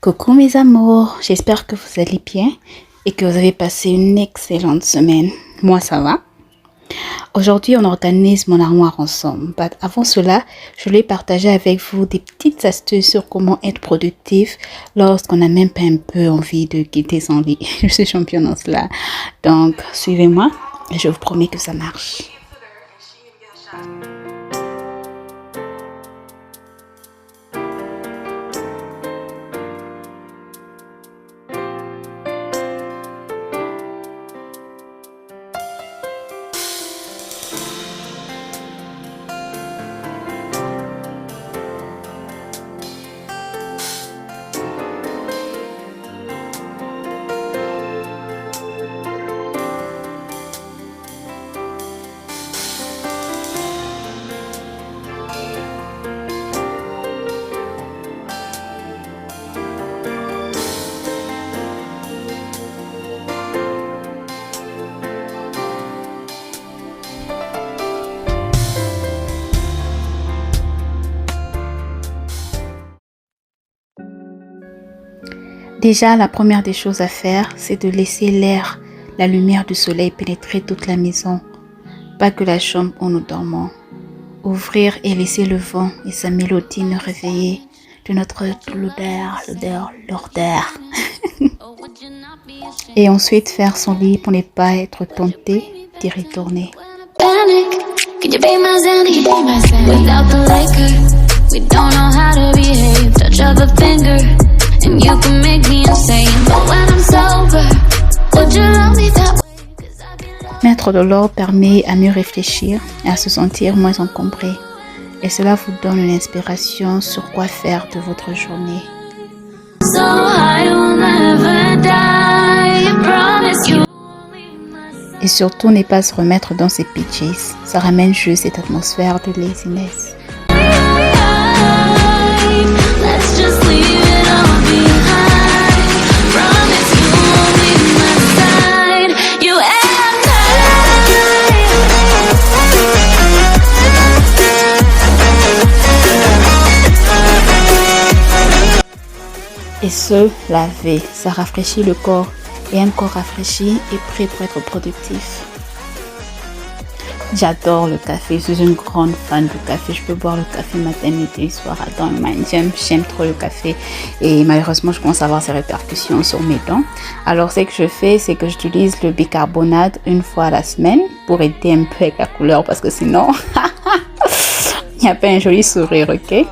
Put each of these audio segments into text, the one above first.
Coucou mes amours, j'espère que vous allez bien et que vous avez passé une excellente semaine. Moi ça va. Aujourd'hui on organise mon armoire ensemble. Mais avant cela, je voulais partager avec vous des petites astuces sur comment être productif lorsqu'on n'a même pas un peu envie de quitter son lit. Je suis championne en cela. Donc suivez-moi et je vous promets que ça marche. Déjà, la première des choses à faire, c'est de laisser l'air, la lumière du soleil pénétrer toute la maison, pas que la chambre où nous dormons. Ouvrir et laisser le vent et sa mélodie nous réveiller de notre l'odeur. Et ensuite faire son lit pour ne pas être tenté d'y retourner. Mettre de l'ordre permet à mieux réfléchir et à se sentir moins encombré. Et cela vous donne une inspiration sur quoi faire de votre journée. Et surtout, ne pas se remettre dans ses PJs. Ça ramène juste cette atmosphère de laziness. Et se laver, ça rafraîchit le corps et un corps rafraîchi est prêt pour être productif. J'adore le café, je suis une grande fan du café. Je peux boire le café matin, midi, soir, dans le mind. J'aime trop le café et malheureusement je commence à avoir ses répercussions sur mes dents. Alors ce que je fais, c'est que j'utilise le bicarbonate une fois à la semaine pour aider un peu avec la couleur parce que sinon il n'y a pas un joli sourire, ok?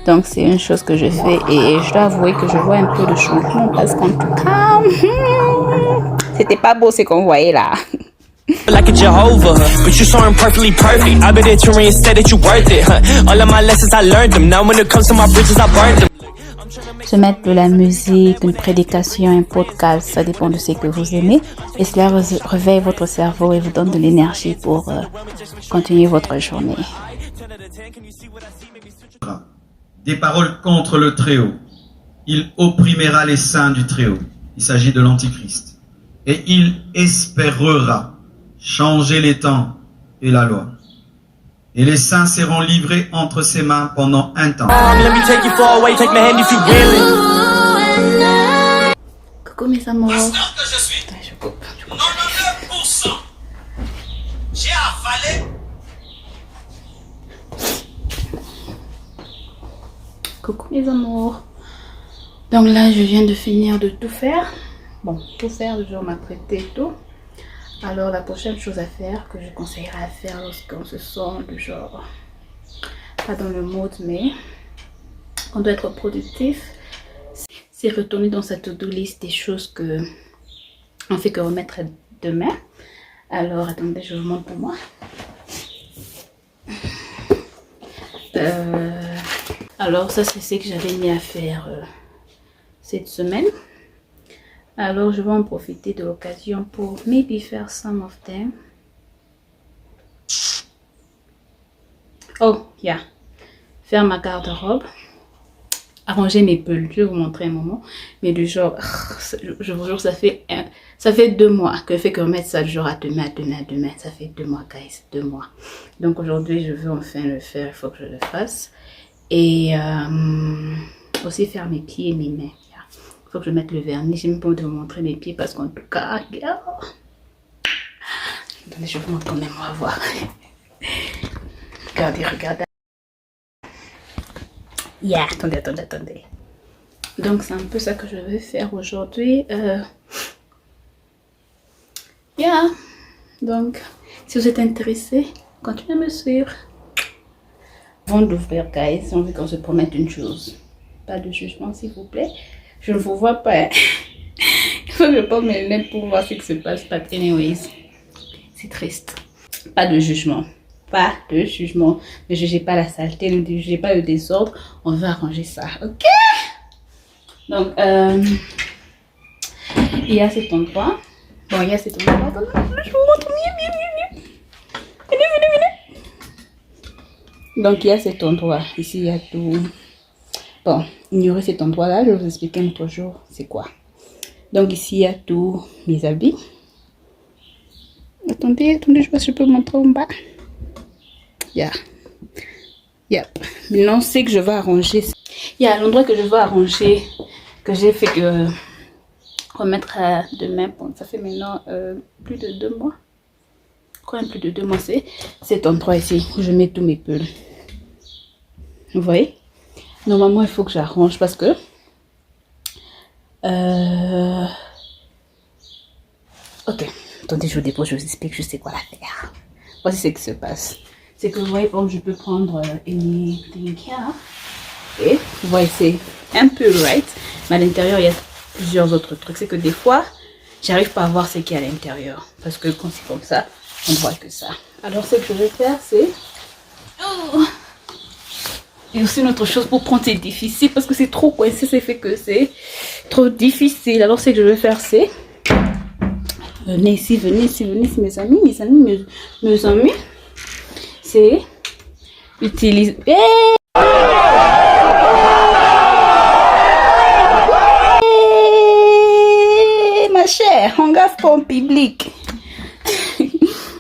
Donc c'est une chose que je fais et je dois avouer que je vois un peu de changement parce qu'en tout cas, c'était pas beau ce qu'on voyait là. Like a Jehovah, but you saw him perfectly perfect. I bet that you instead that you worth it. All of my lessons I learned them. Now when it comes to my bridges I burned them. Se mettre de la musique, une prédication, un podcast, ça dépend de ce que vous aimez et cela réveille votre cerveau et vous donne de l'énergie pour continuer votre journée. Des paroles contre le Très-Haut. Il opprimera les saints du Très-Haut. Il s'agit de l'Antichrist. Et il espérera changer les temps et la loi. Et les saints seront livrés entre ses mains pendant un temps. Coucou mes amours. Pasteur que je suis. Je coupe. 99%. J'ai avalé. Coucou mes amours. Donc là, je viens de finir de tout faire. Bon, tout faire, le jour m'a traité et tout. Alors la prochaine chose à faire, que je conseillerais à faire lorsqu'on se sent du genre, pas dans le mood, mais on doit être productif, c'est retourner dans sa to-do list des choses que on fait que remettre demain. Alors attendez, je vous montre pour moi. Alors ça c'est ce que j'avais mis à faire cette semaine. Alors je vais en profiter de l'occasion pour maybe faire some of them. Oh yeah, faire ma garde-robe, arranger mes pulls. Je vais vous montrer un moment, mais du genre, je vous jure, ça fait 2 mois que je fais que remettre ça du genre à demain. Ça fait 2 mois, guys, 2 mois. Donc aujourd'hui je veux enfin le faire, il faut que je le fasse. Et aussi faire mes pieds et mes mains. faut que je mette le vernis. J'ai même pas envie de vous montrer mes pieds parce qu'en tout cas, regarde. Attendez, je vous montre quand même, on va voir. Regardez, regardez. Yeah, attendez. Donc, c'est un peu ça que je vais faire aujourd'hui. Yeah. Donc, si vous êtes intéressé, continuez à me suivre. Avant d'ouvrir, guys, j'ai envie qu'on se promette une chose. Pas de jugement, s'il vous plaît. Je ne vous vois pas. Il faut que je porte mes lunettes pour voir ce qui se passe. But anyways, c'est triste. Pas de jugement. Pas de jugement. Ne jugez pas la saleté, ne jugez pas le désordre. On va arranger ça, ok? Donc, il y a cet endroit. Bon, il y a cet endroit. Attendez, je vous montre mieux. Venez. Donc, il y a cet endroit. Ici, il y a tout. Bon, ignorez cet endroit-là. Je vais vous expliquer un autre jour c'est quoi. Donc, ici, il y a tous mes habits. Attendez, je sais pas si je peux vous montrer en bas. Yep. Maintenant, c'est que je vais arranger. Il y a l'endroit que je vais arranger, que j'ai fait que remettre demain. Bon, ça fait maintenant plus de 2 mois. Quand même plus de 2 mois, c'est cet endroit ici où je mets tous mes pulls. Vous voyez? Normalement, il faut que j'arrange parce que ok, attendez, je vous dépose, je vous explique, je sais quoi la faire. Voici ce qui se passe. C'est que vous voyez, par exemple, je peux prendre anything here. Et vous voyez, c'est un peu right, mais à l'intérieur, il y a plusieurs autres trucs. C'est que des fois, j'arrive pas à voir ce qu'il y a à l'intérieur. Parce que quand c'est comme ça, on ne voit que ça. Alors, ce que je vais faire, c'est... Et aussi une autre chose pour prendre, c'est difficile parce que c'est trop coincé, c'est fait que c'est trop difficile. Alors, ce que je vais faire, c'est... Venez ici, mes amis. C'est utiliser... Ma chère, on gaffe pas en public.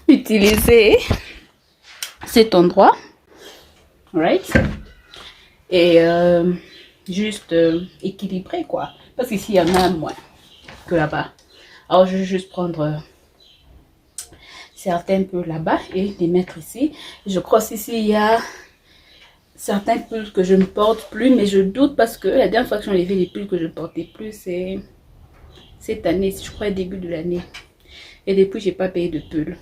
Utiliser cet endroit. Right? Et juste équilibrer quoi. Parce qu'ici il y en a moins que là-bas. Alors je vais juste prendre certains peu là-bas et les mettre ici. Je crois qu'ici il y a certains pulls que je ne porte plus, mais je doute parce que la dernière fois que j'ai enlevé les pulls que je ne portais plus, c'est cette année, je crois début de l'année. Et depuis j'ai pas payé de pulls.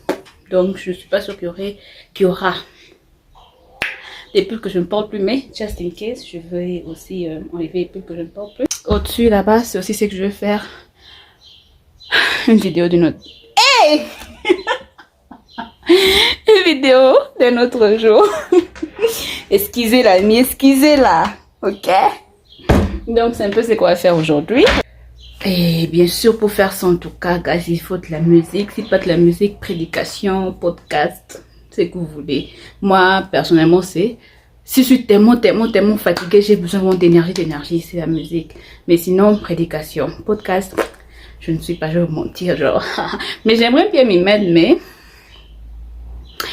Donc je ne suis pas sûre qu'il y aura des pulls que je ne porte plus, mais just in case, je vais aussi enlever les pulls que je ne porte plus. Au-dessus là-bas, c'est aussi ce que je vais faire. Une vidéo d'une autre. Hey! Une vidéo d'un autre jour. Esquisez là, ok? Donc c'est un peu ce qu'on va faire aujourd'hui. Et bien sûr, pour faire ça, en tout cas, guys, il faut de la musique. Si pas de la musique, prédication, podcast, c'est que vous voulez. Moi, personnellement, si je suis tellement fatiguée, j'ai besoin d'énergie, c'est la musique. Mais sinon, prédication, podcast, je ne suis pas, je vais vous mentir, genre. Mais j'aimerais bien m'y mettre, mais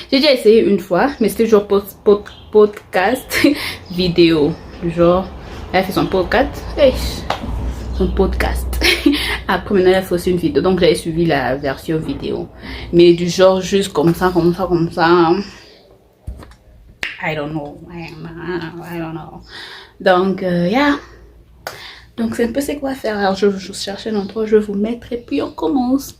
j'ai déjà essayé une fois, mais c'était genre podcast vidéo. Genre, elle a fait son podcast. Hey, son podcast. Après, maintenant, elle a fait aussi une vidéo. Donc, j'avais suivi la version vidéo. Mais du genre, juste comme ça. I don't know. Donc, yeah. Donc, c'est un peu ce qu'on va faire. Alors, je vais chercher un endroit, je vais vous mettre et puis on commence.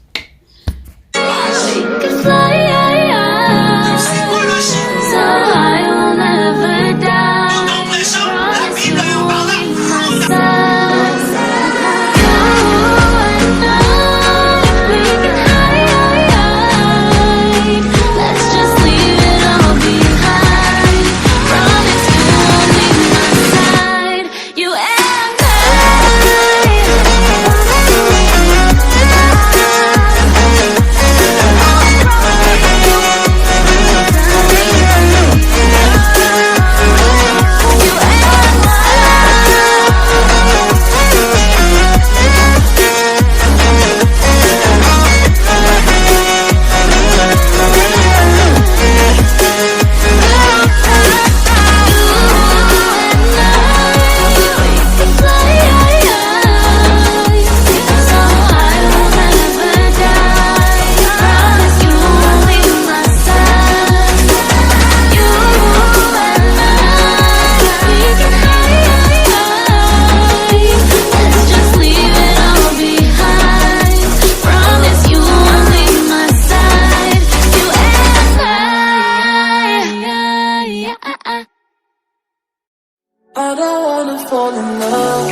wanna fall in love.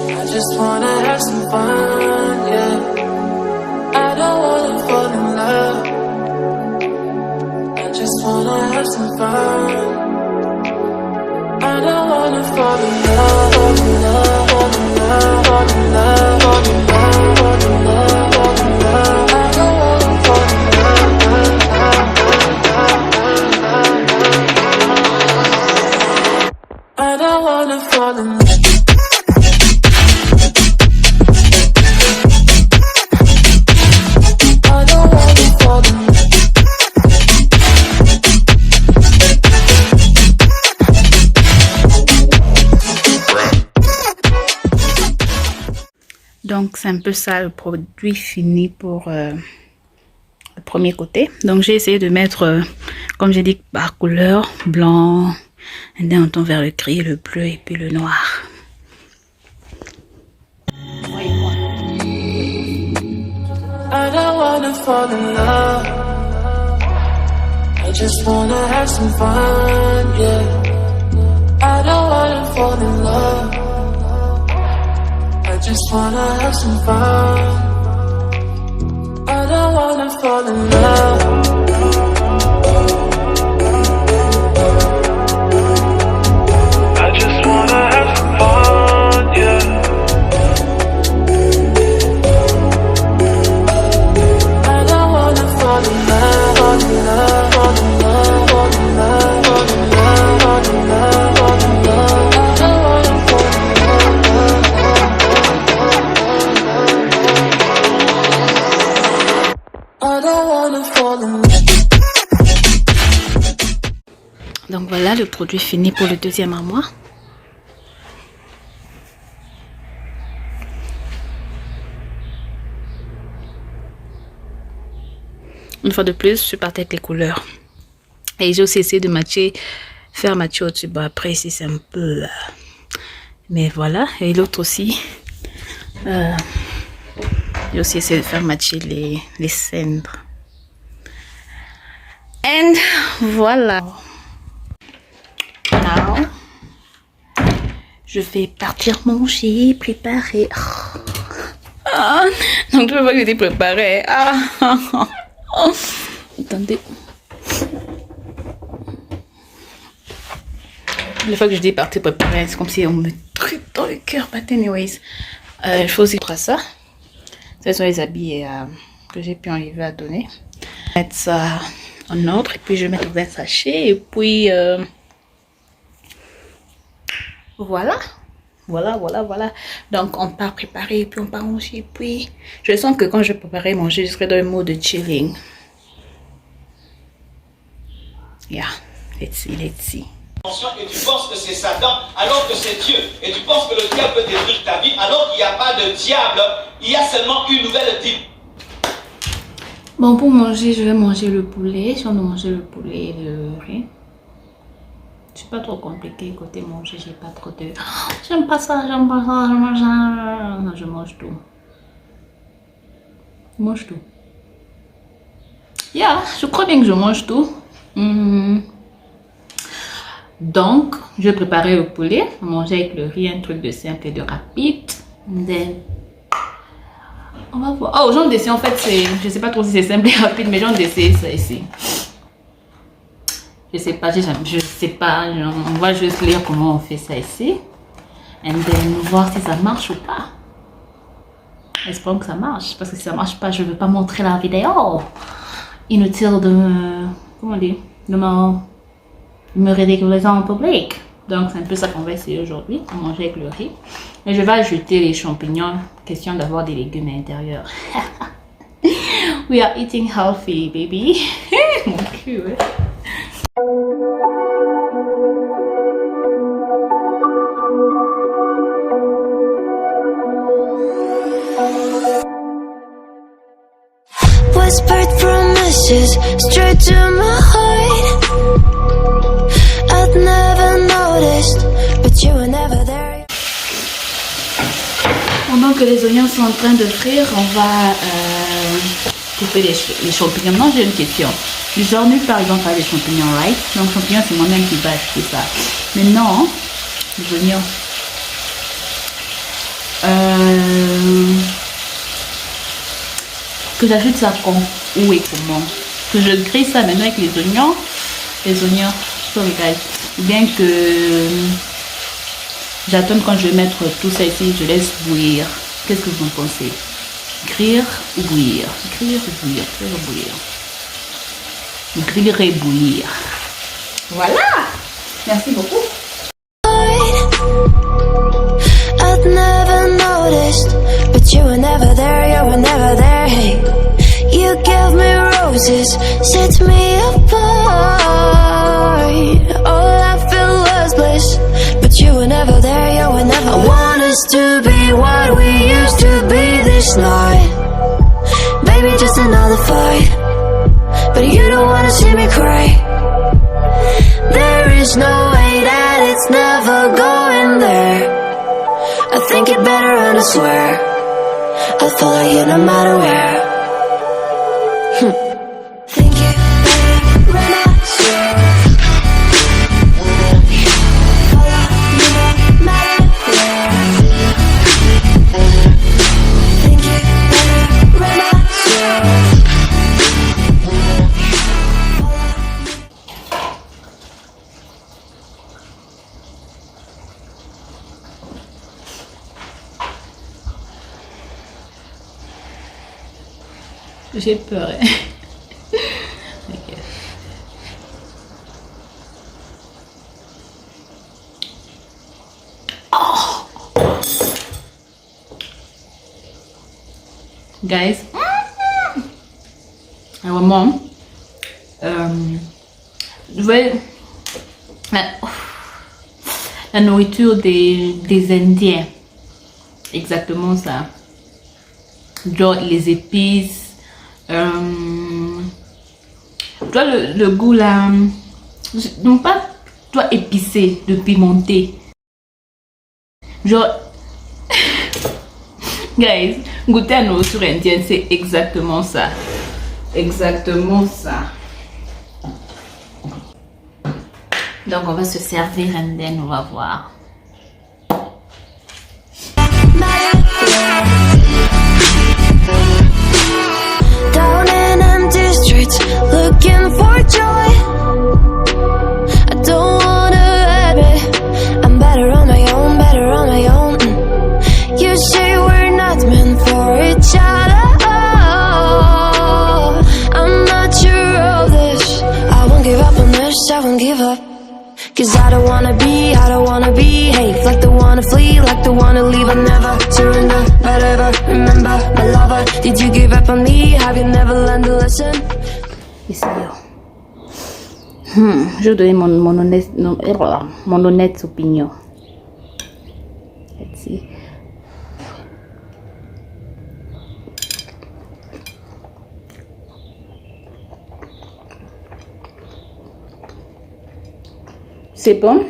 I just wanna have some fun, yeah. I don't wanna fall in love. I just wanna have some fun. I don't wanna fall in love, fall in love, fall in love, fall in love, fall in love, fall in love, fall in love. I don't wanna fall in love. I don't wanna fall in love. Donc c'est un peu ça le produit fini pour le premier côté. Donc j'ai essayé de mettre, comme j'ai dit, par couleur, blanc, et on tombe vers le gris, le bleu et puis le noir. I don't wanna fall in love. I just wanna have some fun, yeah. I don't wanna fall in love. I just wanna have some fun. I don't wanna fall in love. I just wanna have some fun, yeah. I don't wanna fall in love, fall in love, fall in love, fall in love, fall in love, fall in love, fall in love. I don't wanna fall in love. I don't wanna fall in love. Donc voilà le produit fini pour le deuxième armoire. Une fois de plus, je suis partie avec les couleurs. Et j'ai aussi essayé de matcher, faire matcher au-dessus. Bon, après ici c'est un peu... mais voilà. Et l'autre aussi. J'ai aussi essayé de faire matcher les cendres. And voilà. Now, je vais partir manger, préparer. Ah, donc je vois que j'étais préparée. Attendez. La fois que je dis partir préparer, c'est comme si on me truc dans le cœur. But anyways, il faut aussi prendre ça. Ce sont les habits que j'ai pu arriver à donner. Mettre ça en ordre et puis je vais mettre dans un sachet et puis voilà. Donc on part préparer et puis on part manger. Puis je sens que quand je vais préparer manger, je serai dans le mode de chilling. Yeah, let's see. Et tu penses que c'est Satan alors que c'est Dieu. Et tu penses que le diable peut détruire ta vie alors qu'il n'y a pas de diable. Il y a seulement une nouvelle vie. Bon, pour manger, je vais manger le poulet. Si on doit manger le poulet et le riz. C'est pas trop compliqué côté manger. J'ai pas trop de... J'aime pas ça, j'aime pas ça, j'aime pas ça. Non, je mange tout. Je mange tout. Yeah, je crois bien que je mange tout. Donc, je vais préparer le poulet, manger avec le riz, un truc de simple et de rapide. Then, on va voir. Oh, genre d'essai, en fait, c'est, je sais pas trop si c'est simple et rapide, mais genre d'essai, ça ici. Je sais pas, on va juste lire comment on fait ça ici. And then, voir si ça marche ou pas. Espérons que ça marche, parce que si ça marche pas, je ne veux pas montrer la vidéo. Inutile de me, comment dire, de me ridiculiser en public. Donc c'est un peu ça qu'on va essayer aujourd'hui, manger avec le riz. Et je vais ajouter les champignons, question d'avoir des légumes à l'intérieur. We are eating healthy, baby. Mon cul, ouais. Whispered promises straight to my heart. I'd never noticed, but you were never there. Pendant que les oignons sont en train de frire, on va couper les champignons. Non, j'ai une question. Genre, nulle part, ils vont faire des champignons, right? Donc, champignons, c'est moi-même qui vais acheter ça. Mais non, les oignons. Que j'ajoute ça quand ou et comment. Que je grille ça maintenant avec les oignons. Sorry guys. Ou bien que j'attends quand je vais mettre tout ça ici, je laisse bouillir. Qu'est-ce que vous en pensez? Grire ou bouillir? Grire ou bouillir? Grire ou bouillir? Griller et bouillir. Voilà! Merci beaucoup. I'd never noticed, but you were never there, you were never there. Hey, you gave me roses, set me apart. All I felt was bliss, but you were never there, you were never. I want us to be what we used to be this night. Baby, just another fight, but you don't wanna see me cry. There is no way that it's never going there. I think it better and I swear I'll follow you no matter where. Think it better and I swear follow you no matter where. Think it better and I swear. J'ai peur. Ok. Oh. Guys, vraiment, la nourriture des Indiens, exactement ça. Genre les épices. Toi le goût là, non pas toi épicé, de pimenté, genre guys, goûter à nourriture indienne, c'est exactement ça, donc on va se servir indienne, on va voir. Looking for joy. I don't wanna admit I'm better on my own, You say we're not meant for each other. I'm not sure of this. I won't give up on this, I won't give up. Cause I don't wanna behave like the one to flee, like the one to leave. I never surrender, but ever remember my lover. Did you give up on me? Have you never learned a lesson? Ici, je vais donner mon honnête opinion. Let's see. C'est bon,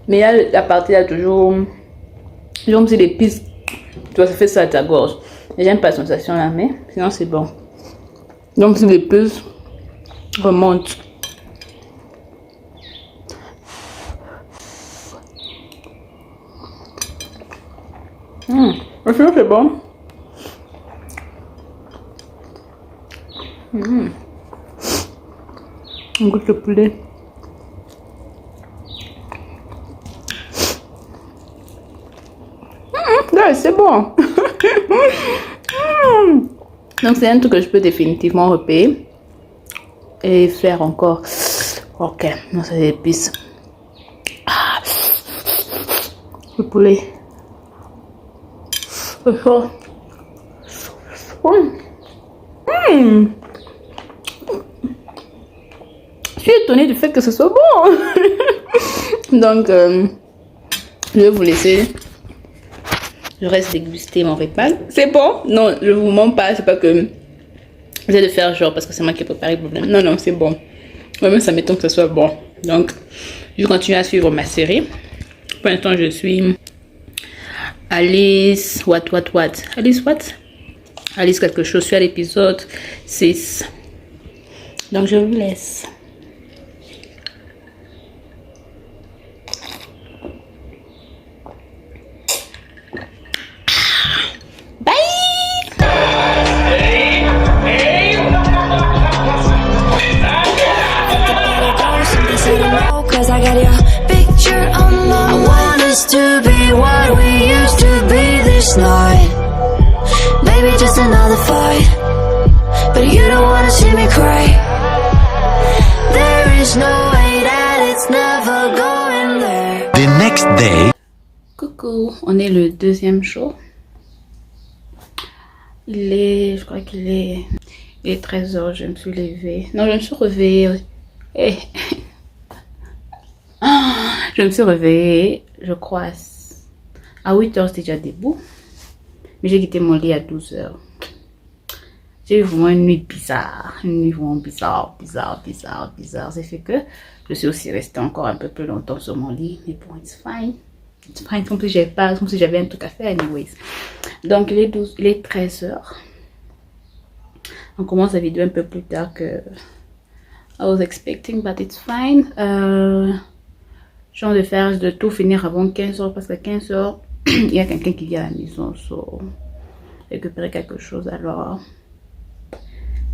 mais là, la partie là toujours, comme si l'épice, tu vois, ça fait ça à ta gorge. J'aime pas la sensation là, mais sinon c'est bon. Donc si l'épice remonte. Sinon c'est bon. On goûte le poulet. Ouais, c'est bon. Donc c'est un truc que je peux définitivement repayer et faire encore. Ok, non, c'est des épices. Le poulet. C'est chaud. Je suis étonnée du fait que ce soit bon. Donc je vais vous laisser. Je reste déguster mon repas. C'est bon? Non, je vous mens pas. C'est pas que j'ai de faire genre parce que c'est moi qui ai préparé le problème. Non, non, c'est bon. Moi-même, ça m'étonne que ce soit bon. Donc, je continue à suivre ma série. Pour l'instant, je suis Alice. What? Alice what? Alice quelque chose. Je suis à l'épisode 6. Donc, je vous laisse. us to be what we used to be this night. Maybe just another fight, but you don't wanna see me cry. There is no way that it's never going there. The next day. Coucou, on est le deuxième jour. Je crois qu'il est 13h, je me suis levée. Non, je me suis réveillée. Je me suis réveillée, je crois, à 8h, j'étais déjà debout. Mais j'ai quitté mon lit à 12h. J'ai eu vraiment une nuit bizarre. Une nuit vraiment bizarre. C'est fait que je suis aussi restée encore un peu plus longtemps sur mon lit. Mais bon, it's fine. It's fine, comme si j'avais un truc à faire, anyways. Donc, il est 13h. On commence la vidéo un peu plus tard que I was expecting, but it's fine. J'ai envie de tout finir avant 15h parce qu'à 15h, il y a quelqu'un qui vient à la maison pour récupérer quelque chose. Alors,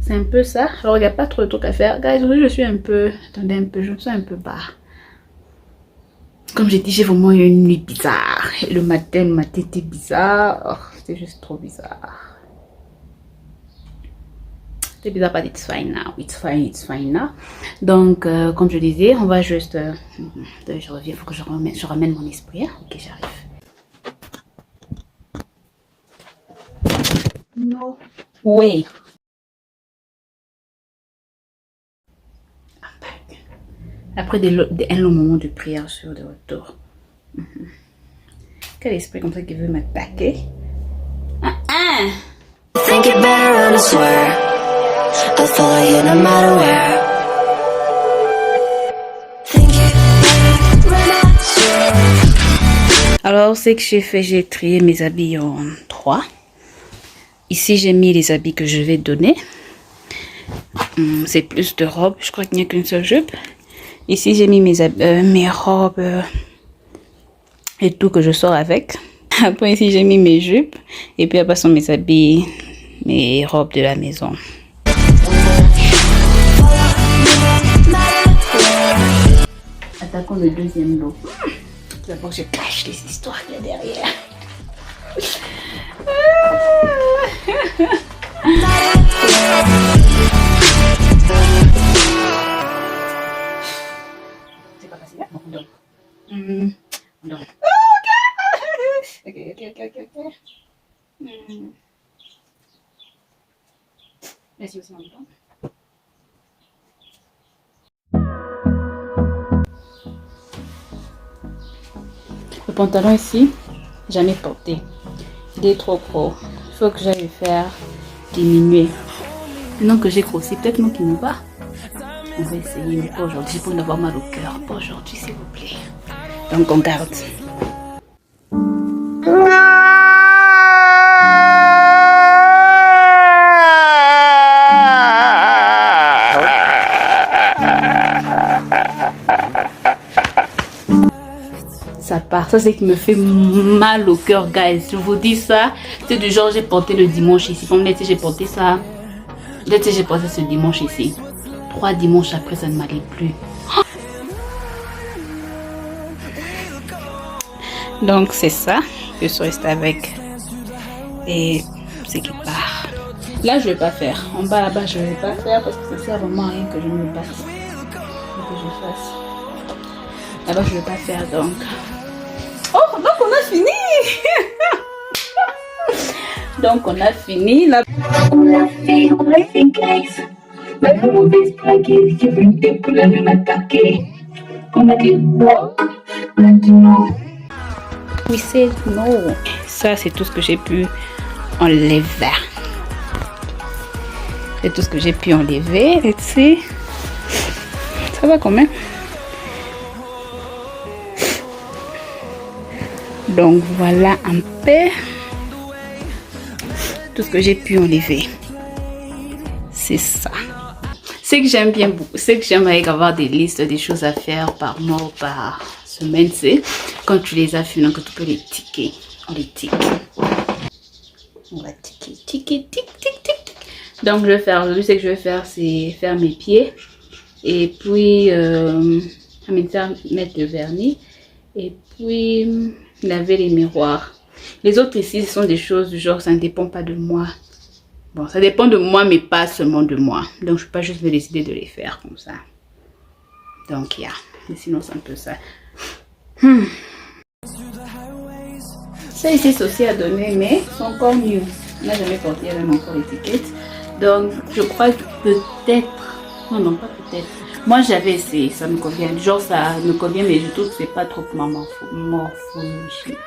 c'est un peu ça. Alors, il n'y a pas trop de trucs à faire. Guys, aujourd'hui, je suis un peu... Attendez un peu, je me sens un peu bas. Comme j'ai dit, j'ai vraiment eu une nuit bizarre. Et le matin, ma tête était bizarre. Oh, c'était juste trop bizarre. C'est bizarre, but it's fine now. It's fine now. Donc, comme je disais, on va juste... je reviens, il faut que je ramène mon esprit. Hein? Ok, j'arrive. No way. Après un long moment de prière, je suis de retour. Quel esprit comme ça qui veut m'attaquer? Think it better and I swear I'll follow you no matter where. Think it better and I swear. Alors, ce que j'ai fait, j'ai trié mes habits en 3. Ici, j'ai mis les habits que je vais donner. C'est plus de robes. Je crois qu'il n'y a qu'une seule jupe. Ici, j'ai mis mes robes et tout que je sors avec. Après, ici, j'ai mis mes jupes. Et puis, après, sont mes habits, mes robes de la maison. Attaquons le deuxième lot. D'abord, je cache les histoires qu'il y a derrière. C'est pas facile, hein? Donc. Ok. Merci aussi, mon temps. Le pantalon ici, jamais porté. Il est trop gros. Il faut que j'aille le faire diminuer. Maintenant que j'ai grossi, peut-être non qu'il me va. On va essayer, mais pas aujourd'hui, pour n'avoir mal au cœur. Pas aujourd'hui, s'il vous plaît. Donc on garde. Ça part, ça c'est qui me fait mal au cœur, guys. Je vous dis ça, c'est du genre j'ai porté le dimanche ici. Comme l'été j'ai porté ça, l'été j'ai porté ce dimanche ici. 3 dimanches après ça ne m'allait plus. Donc c'est ça, je suis restée avec et c'est qui part. Là je vais pas faire, en bas là-bas je vais pas faire parce que ça sert vraiment à rien que je me batte, que je fasse. Là-bas je vais pas faire donc. Oh, donc on a fini. Donc on a fini là. We said no. Ça c'est tout ce que j'ai pu enlever. C'est tout ce que j'ai pu enlever. Et tu ça va quand même. Donc voilà un peu tout ce que j'ai pu enlever. C'est ça. Ce que j'aime bien, ce que j'aime avec avoir des listes des choses à faire par mois ou par semaine, c'est quand tu les as finis, que tu peux les ticker. On les tique. On va ticker. Donc je vais faire, aujourd'hui ce que je vais faire, c'est faire mes pieds. Et puis mettre le vernis. Et Oui, laver les miroirs. Les autres ici, ce sont des choses du genre, ça ne dépend pas de moi. Bon, ça dépend de moi, mais pas seulement de moi. Donc, je ne peux pas juste me décider de les faire comme ça. Donc, mais sinon, c'est un peu ça. Ça ici, c'est aussi à donner, mais c'est encore mieux. On n'a jamais porté même encore l'étiquette. Donc, je crois que peut-être... Non, pas peut-être. Moi, j'avais essayé, ça me convient. Genre, ça me convient, mais je trouve que c'est pas trop pour ma morphologie.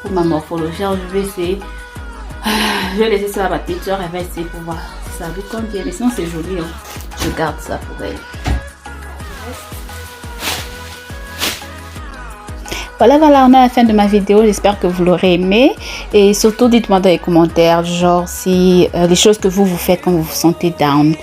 Pour ma morphologie, alors je vais essayer. Je vais laisser ça à ma petite soeur, elle va essayer pour voir si ça lui convient. Mais sinon, c'est joli. Hein. Je garde ça pour elle. Voilà, on est à la fin de ma vidéo. J'espère que vous l'aurez aimé. Et surtout, dites-moi dans les commentaires, genre, si les choses que vous faites quand vous vous sentez down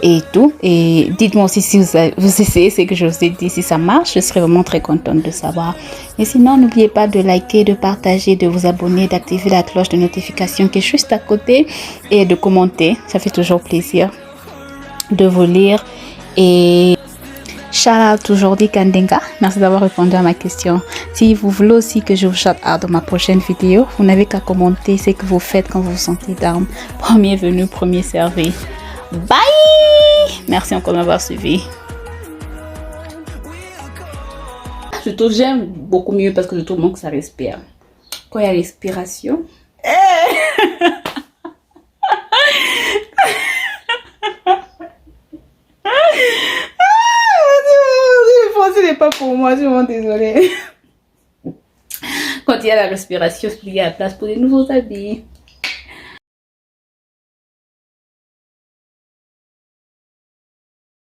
et tout. Et dites-moi aussi si vous essayez ce que je vous ai dit, si ça marche. Je serais vraiment très contente de savoir. Et sinon, n'oubliez pas de liker, de partager, de vous abonner, d'activer la cloche de notification qui est juste à côté et de commenter. Ça fait toujours plaisir de vous lire. Et shout out aujourd'hui Kandenga. Merci d'avoir répondu à ma question. Si vous voulez aussi que je vous shout out dans ma prochaine vidéo, vous n'avez qu'à commenter ce que vous faites quand vous vous sentez down. Premier venu, premier servi. Bye! Merci encore de m'avoir suivi. Je trouve j'aime beaucoup mieux parce que je trouve que ça respire. Quand il y a respiration. Ce n'est pas pour moi, je suis vraiment désolée. Quand il y a la respiration, il y a la place pour des nouveaux habits.